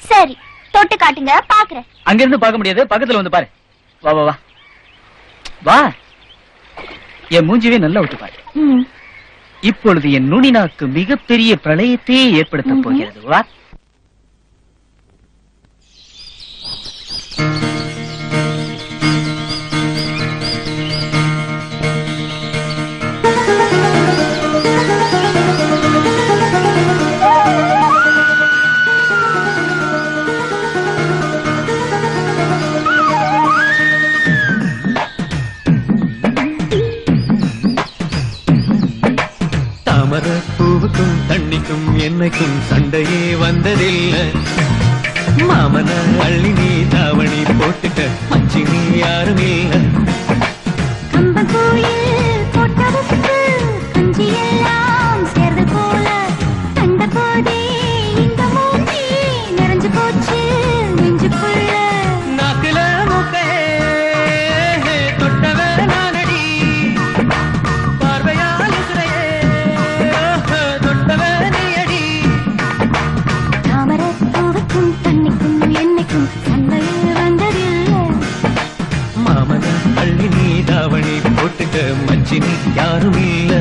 சரி, தொட்டு காட்டுங்க பாக்குறேன். அங்க இருந்து பார்க்க முடியாது, பக்கத்துல வந்து பாரு. வா வா வா வா. என் மூஞ்சிவே நல்லா விட்டு பாரு. இப்பொழுது என் நுனி நாக்கு மிகப்பெரிய பிரளயத்தையே ஏற்படுத்த போகிறது. வா. பூவுக்கும் தண்ணிக்கும் என்னைக்கும் சண்டையே வந்ததில்லை. மாமன அள்ளி நீ தாவணி போட்டுக்க மச்சி நீ யாரும் இல்லை. மச்சினி யாரும் இல்ல.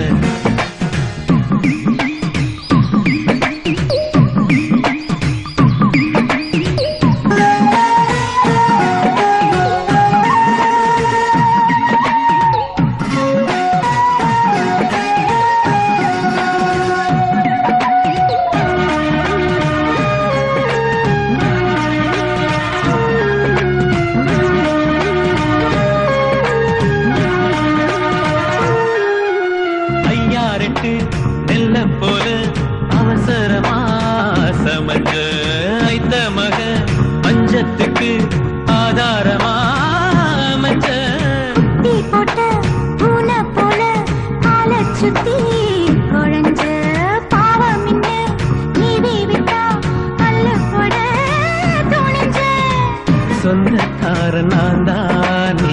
சொந்தக்காரனாந்தானே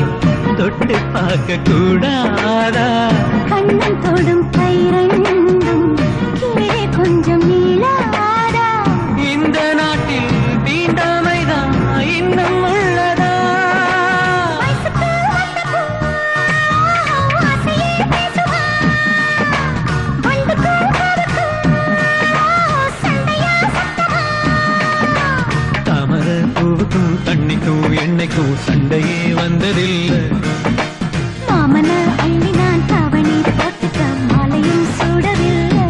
தொட்டு பார்க்க கூடாதா? கண்ணன் தொடும் கைரண்டும் கீழே கொஞ்சம் நீளாதா? இந்த நாட்டில் தீண்டாமைதான் இன்னும் உள்ளதா? தாமரை பூவுக்கும் தண்ணிக்கும் என்னைக்கும் சண்டையே வந்ததில்லை. மாமன அள்ளி நான் தாவணி போட்டுக்க மாலையும் சூடவில்லை.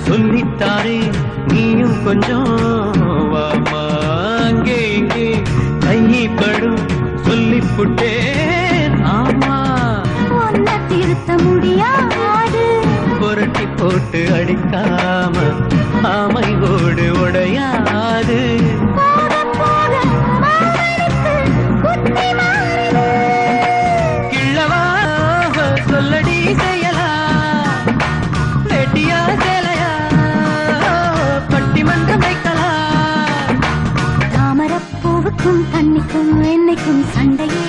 சொல்லித்தாரே நீயும் கொஞ்சம் வாமா, அங்கே இங்கே கைப்படும் சொல்லிப்புட்டேன். ஆமா, ஒன்ன திருத்த முடியாது. புரட்டி போட்டு அடிக்காம ஆமை ஓடு உடையாது. கிள்ளவா சொல்லடி செய்யலா வெட்டியா சேலையா பட்டிமன்றம் வைக்கலாம். தாமரப்பூவுக்கும் தண்ணிக்கும் என்னைக்கும் சண்டையே